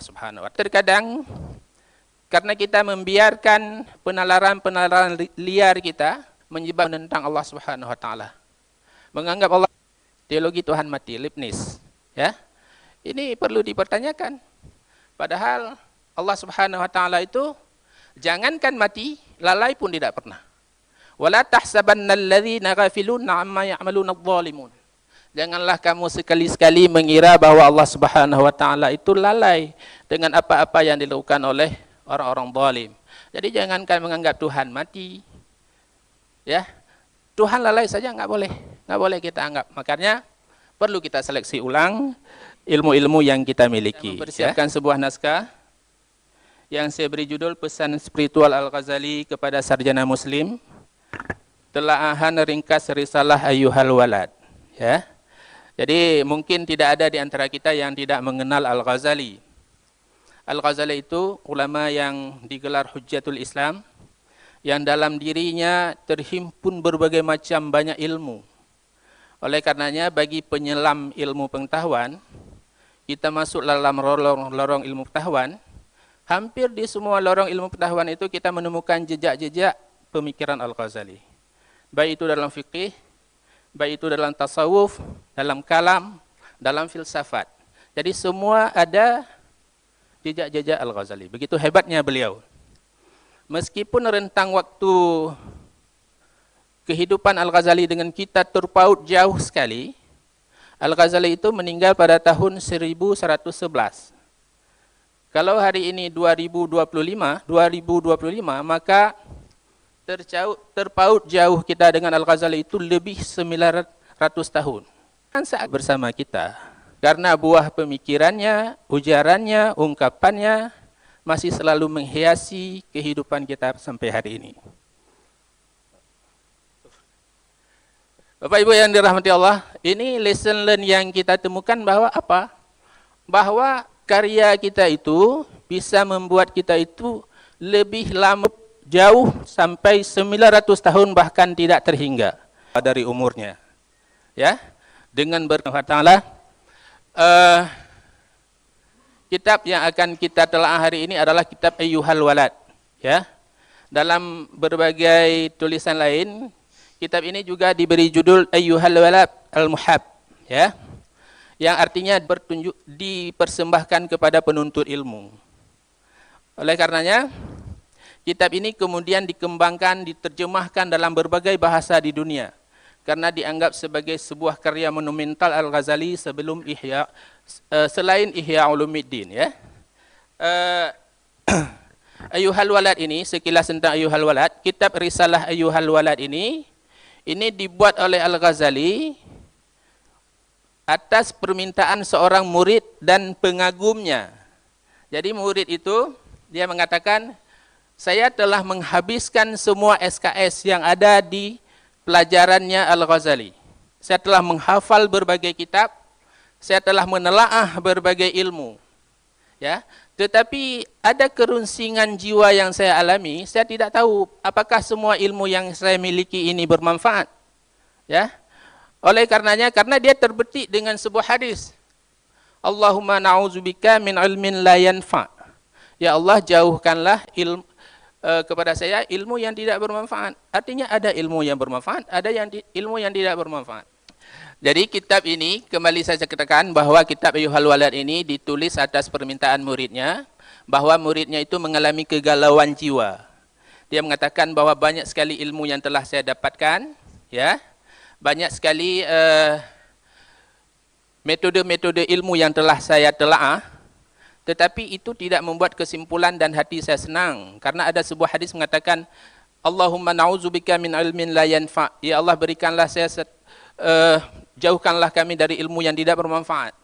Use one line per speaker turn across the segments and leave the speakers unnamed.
Subhanahu wa taala. Terkadang karena kita membiarkan penalaran-penalaran liar kita menyebabkan tentang Allah Subhanahu wa taala. Menganggap Allah teologi Tuhan mati, Leibniz, ya. Ini perlu dipertanyakan. Padahal Allah Subhanahu wa taala itu jangankan mati, lalai pun tidak pernah. Wala tahsabannal ladzina ghafiluna amma ya'maluna adh-dhalimun. Janganlah kamu sekali-sekali mengira bahwa Allah Subhanahu wa taala itu lalai dengan apa-apa yang dilakukan oleh orang-orang zalim. Jadi jangankan menganggap Tuhan mati, ya. Tuhan lalai saja nggak boleh kita anggap. Makanya perlu kita seleksi ulang ilmu-ilmu yang kita miliki. Mempersiapkan sebuah naskah yang saya beri judul Pesan Spiritual Al-Ghazali kepada Sarjana Muslim, Telaahan Ringkas Risalah Ayyuhal Walad. Ya. Jadi mungkin tidak ada di antara kita yang tidak mengenal Al-Ghazali. Al-Ghazali itu ulama yang digelar Hujjatul Islam, yang dalam dirinya terhimpun berbagai macam banyak ilmu. Oleh karenanya bagi penyelam ilmu pengetahuan, kita masuk dalam lorong ilmu pengetahuan, hampir di semua lorong ilmu pengetahuan itu kita menemukan jejak-jejak pemikiran Al-Ghazali. Baik itu dalam fikih, baik itu dalam tasawuf, dalam kalam, dalam filsafat. Jadi semua ada jejak-jejak Al-Ghazali. Begitu hebatnya beliau. Meskipun rentang waktu kehidupan Al-Ghazali dengan kita terpaut jauh sekali, Al-Ghazali itu meninggal pada tahun 1111. Kalau hari ini 2025, maka terpaut jauh kita dengan Al-Ghazali itu lebih 900 tahun. Saat bersama kita, karena buah pemikirannya, ujarannya, ungkapannya masih selalu menghiasi kehidupan kita sampai hari ini. Bapak Ibu yang dirahmati Allah, ini lesson learn yang kita temukan bahwa apa? Bahwa karya kita itu bisa membuat kita itu lebih lama, jauh sampai 900 tahun bahkan tidak terhingga dari umurnya. Ya, dengan berkata kitab yang akan kita telah hari ini adalah kitab Ayyuhal Walad, ya. Dalam berbagai tulisan lain, kitab ini juga diberi judul Ayyuhal Walad Al-Muhab, ya. Yang artinya dipersembahkan kepada penuntut ilmu. Oleh karenanya, kitab ini kemudian dikembangkan, diterjemahkan dalam berbagai bahasa di dunia. Karena dianggap sebagai sebuah karya monumental Al-Ghazali sebelum selain Ihya Ulumuddin, ya. Ayyuhal Walad ini, sekilas tentang Ayyuhal Walad, kitab Risalah Ayyuhal Walad ini dibuat oleh Al-Ghazali atas permintaan seorang murid dan pengagumnya. Jadi murid itu, dia mengatakan, saya telah menghabiskan semua SKS yang ada di pelajarannya Al-Ghazali. Saya telah menghafal berbagai kitab, saya telah menelaah berbagai ilmu. Ya, tetapi ada kerunsingan jiwa yang saya alami, saya tidak tahu apakah semua ilmu yang saya miliki ini bermanfaat. Ya. Oleh karenanya, karena dia terbetik dengan sebuah hadis. Allahumma na'udzubika min ilmin la yanfa. Ya Allah, jauhkanlah kepada saya ilmu yang tidak bermanfaat. Artinya ada ilmu yang bermanfaat, ada ilmu yang tidak bermanfaat. Jadi kitab ini, kembali saya katakan bahwa kitab Ayyuhal Walad ini ditulis atas permintaan muridnya, bahwa muridnya itu mengalami kegalauan jiwa. Dia mengatakan bahwa banyak sekali ilmu yang telah saya dapatkan, ya, banyak sekali metode-metode ilmu yang telah saya telaah, tetapi itu tidak membuat kesimpulan dan hati saya senang. Karena ada sebuah hadis mengatakan, Allahumma na'udzubika min ilmin la yanfa. Ya Allah, berikanlah saya, jauhkanlah kami dari ilmu yang tidak bermanfaat.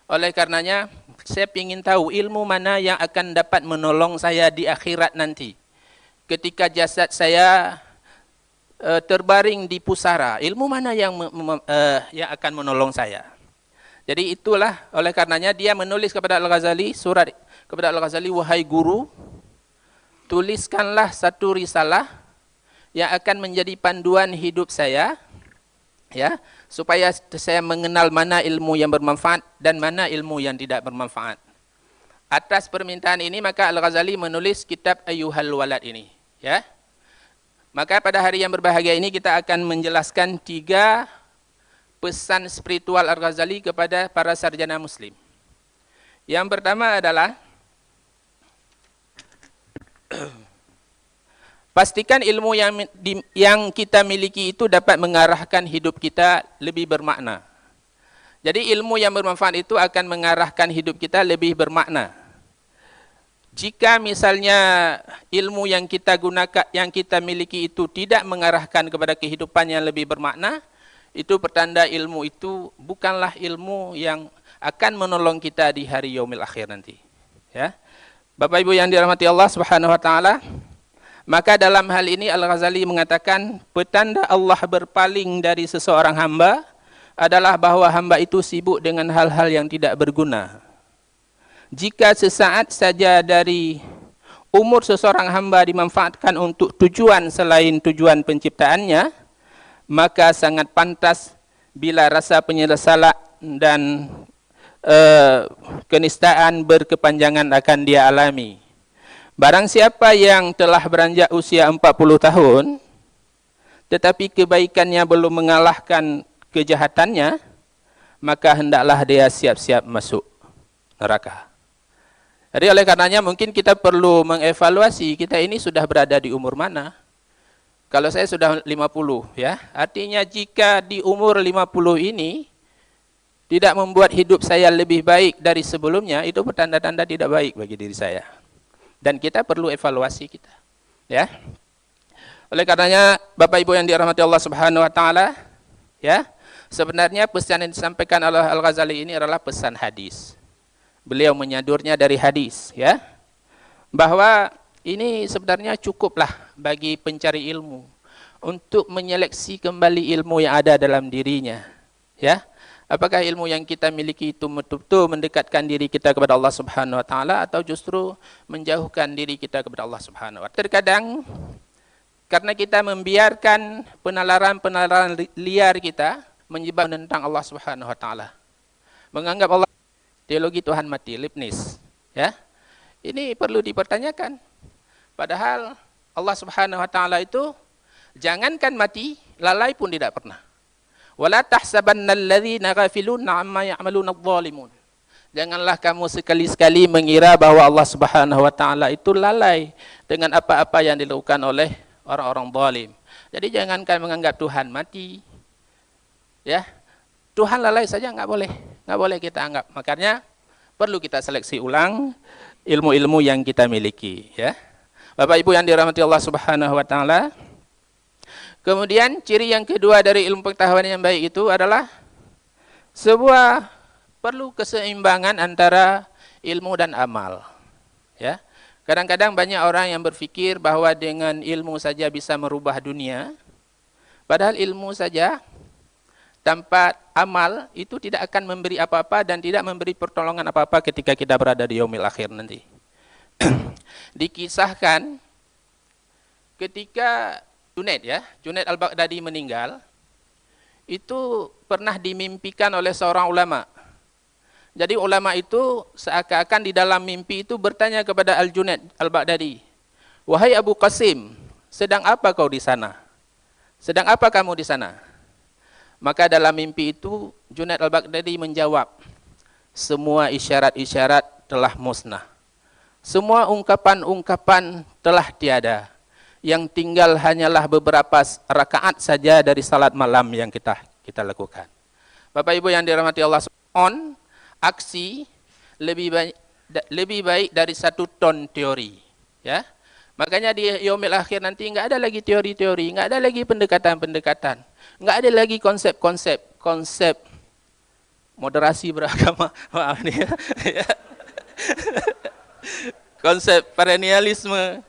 Oleh karenanya, saya ingin tahu ilmu mana yang akan dapat menolong saya di akhirat nanti. Ketika jasad saya terbaring di pusara, ilmu mana yang akan menolong saya. Jadi itulah, oleh karenanya dia menulis kepada Al-Ghazali, surat kepada Al-Ghazali, wahai guru, tuliskanlah satu risalah yang akan menjadi panduan hidup saya, ya, supaya saya mengenal mana ilmu yang bermanfaat dan mana ilmu yang tidak bermanfaat. Atas permintaan ini maka Al-Ghazali menulis kitab Ayyuhal Walad ini, ya. Maka pada hari yang berbahagia ini kita akan menjelaskan 3 pesan spiritual Al-Ghazali kepada para sarjana muslim. Yang pertama adalah pastikan ilmu yang kita miliki itu dapat mengarahkan hidup kita lebih bermakna. Jadi ilmu yang bermanfaat itu akan mengarahkan hidup kita lebih bermakna. Jika misalnya ilmu yang kita gunakan, yang kita miliki itu tidak mengarahkan kepada kehidupan yang lebih bermakna, itu pertanda ilmu itu bukanlah ilmu yang akan menolong kita di hari yaumil akhir nanti. Ya. Bapak Ibu yang dirahmati Allah Subhanahu wa taala, maka dalam hal ini Al-Ghazali mengatakan petanda Allah berpaling dari seseorang hamba adalah bahwa hamba itu sibuk dengan hal-hal yang tidak berguna. Jika sesaat saja dari umur seseorang hamba dimanfaatkan untuk tujuan selain tujuan penciptaannya, maka sangat pantas bila rasa penyesalan dan kenistaan berkepanjangan akan dia alami. Barang siapa yang telah beranjak usia 40 tahun, tetapi kebaikannya belum mengalahkan kejahatannya, maka hendaklah dia siap-siap masuk neraka. Jadi oleh karenanya mungkin kita perlu mengevaluasi kita ini sudah berada di umur mana. Kalau saya sudah 50 ya, artinya jika di umur 50 ini tidak membuat hidup saya lebih baik dari sebelumnya, itu pertanda-tanda tidak baik bagi diri saya. Dan kita perlu evaluasi kita. Ya. Oleh karenanya Bapak Ibu yang dirahmati Allah Subhanahu wa taala, ya, sebenarnya pesan yang disampaikan oleh Al-Ghazali ini adalah pesan hadis. Beliau menyadurnya dari hadis, ya, bahwa ini sebenarnya cukuplah bagi pencari ilmu untuk menyeleksi kembali ilmu yang ada dalam dirinya, ya. Apakah ilmu yang kita miliki itu betul-betul mendekatkan diri kita kepada Allah Subhanahu wa taala atau justru menjauhkan diri kita kepada Allah Subhanahu wa taala. Terkadang karena kita membiarkan penalaran-penalaran liar kita menyebabkan tentang Allah Subhanahu wa taala. Menganggap Allah teologi Tuhan mati, Leibniz, ya. Ini perlu dipertanyakan. Padahal Allah Subhanahu wa taala itu jangankan mati, lalai pun tidak pernah. Wala tahsabannal ladzina ghafiluna amma ya'maluna adh-dhalimun. Janganlah kamu sekali-sekali mengira bahwa Allah Subhanahu wa taala itu lalai dengan apa-apa yang dilakukan oleh orang-orang zalim. Jadi jangankan menganggap Tuhan mati, ya. Tuhan lalai saja enggak boleh kita anggap. Makanya perlu kita seleksi ulang ilmu-ilmu yang kita miliki, ya. Bapak Ibu yang dirahmati Allah Subhanahu wa taala. Kemudian ciri yang kedua dari ilmu pengetahuan yang baik itu adalah sebuah perlu keseimbangan antara ilmu dan amal. Ya. Kadang-kadang banyak orang yang berpikir bahwa dengan ilmu saja bisa merubah dunia. Padahal ilmu saja tanpa amal itu tidak akan memberi apa-apa dan tidak memberi pertolongan apa-apa ketika kita berada di yaumil akhir nanti. Dikisahkan ketika Junaid al-Baghdadi meninggal, itu pernah dimimpikan oleh seorang ulama. Jadi ulama itu seakan-akan di dalam mimpi itu bertanya kepada Al-Junaid al-Baghdadi, "Wahai Abu Qasim, sedang apa kau di sana? Sedang apa kamu di sana?" Maka dalam mimpi itu Junaid al-Baghdadi menjawab, "Semua isyarat-isyarat telah musnah. Semua ungkapan-ungkapan telah tiada. Yang tinggal hanyalah beberapa rakaat saja dari salat malam yang kita lakukan." Bapak Ibu yang dirahmati Allah, aksi lebih baik dari 1 ton teori, ya. Makanya di yaumil akhir nanti enggak ada lagi teori-teori, enggak ada lagi pendekatan-pendekatan, enggak ada lagi konsep moderasi beragama, maaf nih ya. Konsep perennialisme,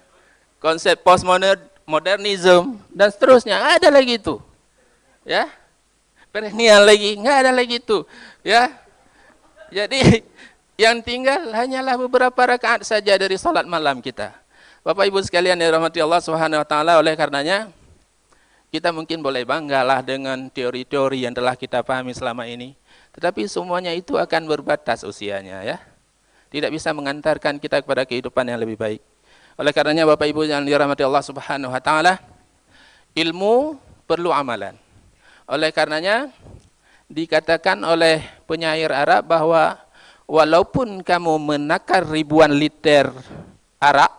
konsep postmodernisme dan seterusnya, nggak ada lagi itu, ya. Perennial lagi, nggak ada lagi itu, ya. Jadi yang tinggal hanyalah beberapa rakaat saja dari salat malam kita. Bapak Ibu sekalian yang dirahmati Allah Subhanahu wa taala, oleh karenanya kita mungkin boleh banggalah dengan teori-teori yang telah kita pahami selama ini, tetapi semuanya itu akan berbatas usianya, ya. tidak bisa mengantarkan kita kepada kehidupan yang lebih baik. Oleh karenanya Bapak Ibu yang dirahmati Allah Subhanahu wa taala, ilmu perlu amalan. Oleh karenanya dikatakan oleh penyair Arab bahwa walaupun kamu menakar ribuan liter arak,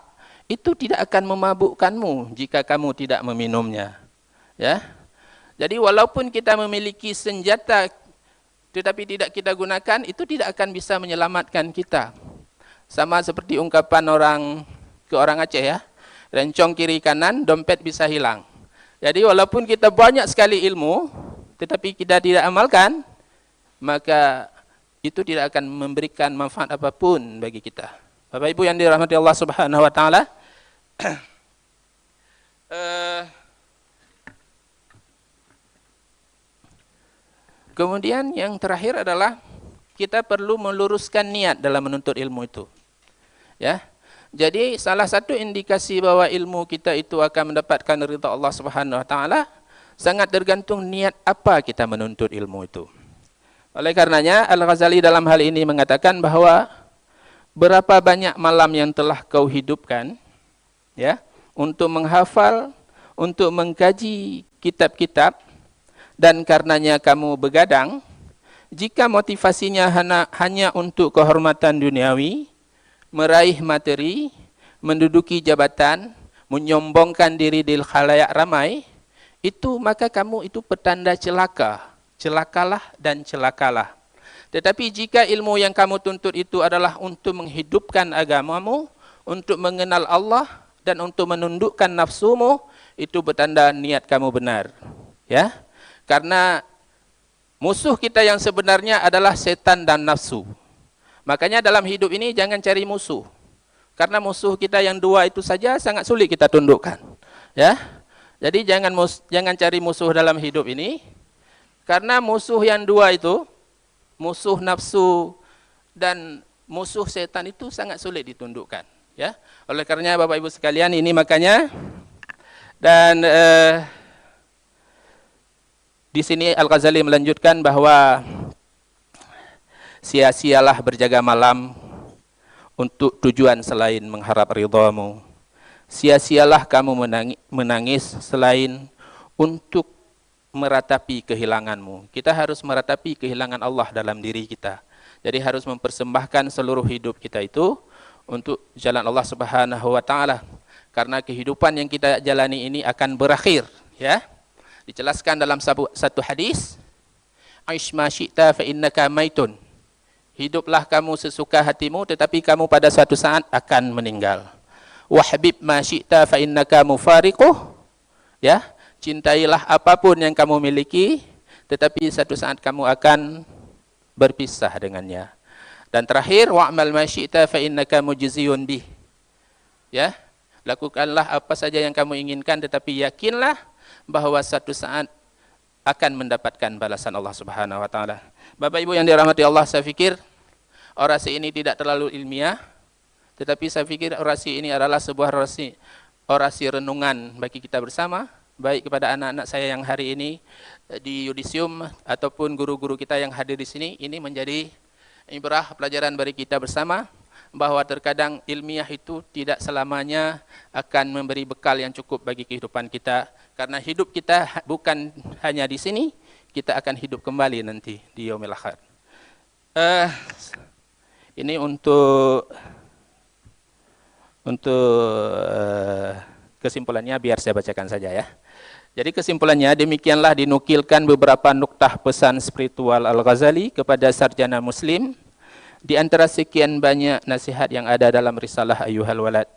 itu tidak akan memabukkanmu jika kamu tidak meminumnya. Ya. Jadi walaupun kita memiliki senjata tetapi tidak kita gunakan, itu tidak akan bisa menyelamatkan kita. Sama seperti ungkapan orang Aceh ya, rencong kiri kanan, dompet bisa hilang. Jadi walaupun kita banyak sekali ilmu, tetapi kita tidak amalkan, maka itu tidak akan memberikan manfaat apapun bagi kita. Bapak Ibu yang dirahmati Allah Subhanahu wa taala, kemudian yang terakhir adalah kita perlu meluruskan niat dalam menuntut ilmu itu. Ya. Jadi salah satu indikasi bahwa ilmu kita itu akan mendapatkan ridha Allah Subhanahu wa taala sangat tergantung niat apa kita menuntut ilmu itu. Oleh karenanya Al-Ghazali dalam hal ini mengatakan bahwa berapa banyak malam yang telah kau hidupkan ya untuk menghafal, untuk mengkaji kitab-kitab, dan karenanya kamu begadang, jika motivasinya hanya untuk kehormatan duniawi, meraih materi, menduduki jabatan, menyombongkan diri di khalayak ramai, itu maka kamu itu petanda celaka. Celakalah dan celakalah. Tetapi jika ilmu yang kamu tuntut itu adalah untuk menghidupkan agamamu, untuk mengenal Allah dan untuk menundukkan nafsumu, itu bertanda niat kamu benar. Ya. Karena musuh kita yang sebenarnya adalah setan dan nafsu. Makanya dalam hidup ini jangan cari musuh. Karena musuh kita yang dua itu saja sangat sulit kita tundukkan. Ya. Jadi jangan cari musuh dalam hidup ini. Karena musuh yang dua itu, musuh nafsu dan musuh setan itu sangat sulit ditundukkan. Ya. Oleh karenanya Bapak Ibu sekalian, ini makanya dan di sini Al-Ghazali melanjutkan bahwa sia-sialah berjaga malam untuk tujuan selain mengharap ridhamu. Sia-sialah kamu menangis selain untuk meratapi kehilanganmu. Kita harus meratapi kehilangan Allah dalam diri kita. Jadi harus mempersembahkan seluruh hidup kita itu untuk jalan Allah Subhanahu wa taala. Karena kehidupan yang kita jalani ini akan berakhir, ya. Dijelaskan dalam satu hadis, Aish ma syi'ta fa innaka maitun. Hiduplah kamu sesuka hatimu, tetapi kamu pada suatu saat akan meninggal. Wahbib ma syi'ta fa innaka mufariquh. Ya, cintailah apapun yang kamu miliki, tetapi suatu saat kamu akan berpisah dengannya. Dan terakhir, wa'mal ma syi'ta fa innaka mujziyun bih. Ya, lakukanlah apa saja yang kamu inginkan, tetapi yakinlah bahwa suatu saat akan mendapatkan balasan Allah Subhanahu wa taala. Bapak Ibu yang dirahmati Allah, saya fikir orasi ini tidak terlalu ilmiah, tetapi saya pikir orasi ini adalah sebuah orasi renungan bagi kita bersama, baik kepada anak-anak saya yang hari ini di Yudisium ataupun guru-guru kita yang hadir di sini. Ini menjadi ibrah pelajaran bagi kita bersama bahwa terkadang ilmiah itu tidak selamanya akan memberi bekal yang cukup bagi kehidupan kita, karena hidup kita bukan hanya di sini, kita akan hidup kembali nanti di yaumil akhir. Ini untuk kesimpulannya biar saya bacakan saja ya. Jadi kesimpulannya demikianlah dinukilkan beberapa nuktah pesan spiritual Al-Ghazali kepada sarjana muslim. Di antara sekian banyak nasihat yang ada dalam risalah Ayyuhal Walad,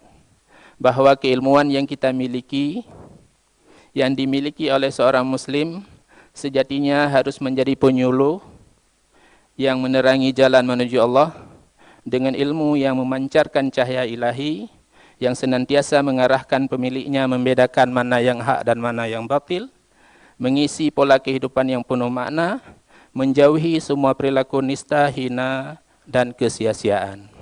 bahwa keilmuan yang kita miliki, yang dimiliki oleh seorang muslim, sejatinya harus menjadi penyuluh yang menerangi jalan menuju Allah dengan ilmu yang memancarkan cahaya ilahi, yang senantiasa mengarahkan pemiliknya membedakan mana yang hak dan mana yang batil, mengisi pola kehidupan yang penuh makna, menjauhi semua perilaku nista, hina, dan kesia-siaan.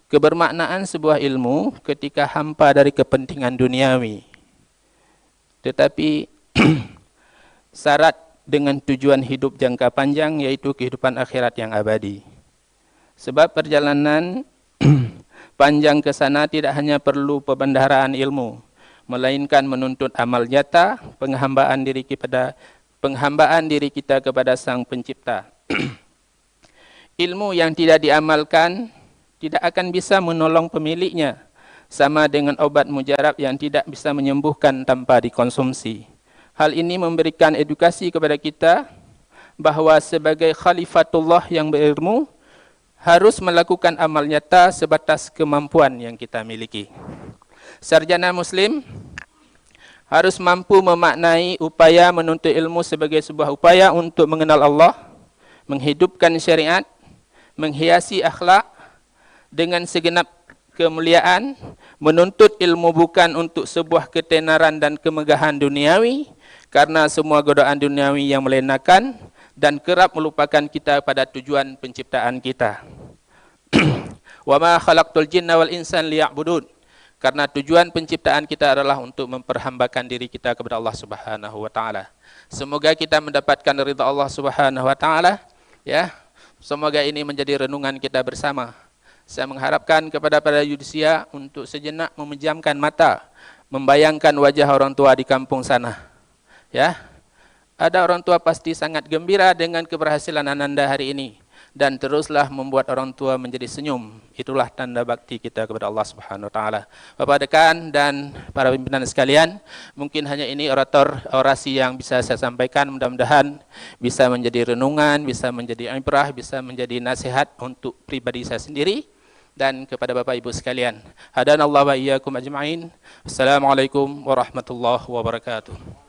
Kebermaknaan sebuah ilmu ketika hampa dari kepentingan duniawi, tetapi syarat dengan tujuan hidup jangka panjang, yaitu kehidupan akhirat yang abadi. Sebab perjalanan panjang ke sana tidak hanya perlu perbendaharaan ilmu, melainkan menuntut amal nyata, penghambaan diri kita kepada Sang Pencipta. Ilmu yang tidak diamalkan tidak akan bisa menolong pemiliknya, sama dengan obat mujarab yang tidak bisa menyembuhkan tanpa dikonsumsi. Hal ini memberikan edukasi kepada kita bahawa sebagai khalifatullah yang berilmu, harus melakukan amal nyata sebatas kemampuan yang kita miliki. Sarjana Muslim harus mampu memaknai upaya menuntut ilmu sebagai sebuah upaya untuk mengenal Allah, menghidupkan syariat, menghiasi akhlak dengan segenap kemuliaan, menuntut ilmu bukan untuk sebuah ketenaran dan kemegahan duniawi, karena semua godaan duniawi yang melenakan dan kerap melupakan kita pada tujuan penciptaan kita. Wa ma khalaqtul jinna wal insan liya'budun. Karena tujuan penciptaan kita adalah untuk memperhambakan diri kita kepada Allah Subhanahu wa taala. Semoga kita mendapatkan ridha Allah Subhanahu wa taala, ya. Semoga ini menjadi renungan kita bersama. Saya mengharapkan kepada para yudisia untuk sejenak memejamkan mata, membayangkan wajah orang tua di kampung sana. Ya. Ada orang tua pasti sangat gembira dengan keberhasilan Ananda hari ini, dan teruslah membuat orang tua menjadi senyum. Itulah tanda bakti kita kepada Allah Subhanahu wa taala. Bapak Dekan dan para pimpinan sekalian, mungkin hanya ini orasi yang bisa saya sampaikan. Mudah-mudahan bisa menjadi renungan, bisa menjadi ibrah, bisa menjadi nasihat untuk pribadi saya sendiri dan kepada Bapak Ibu sekalian. Hadanallahu wa iyyakum ajma'in. Assalamualaikum warahmatullahi wabarakatuh.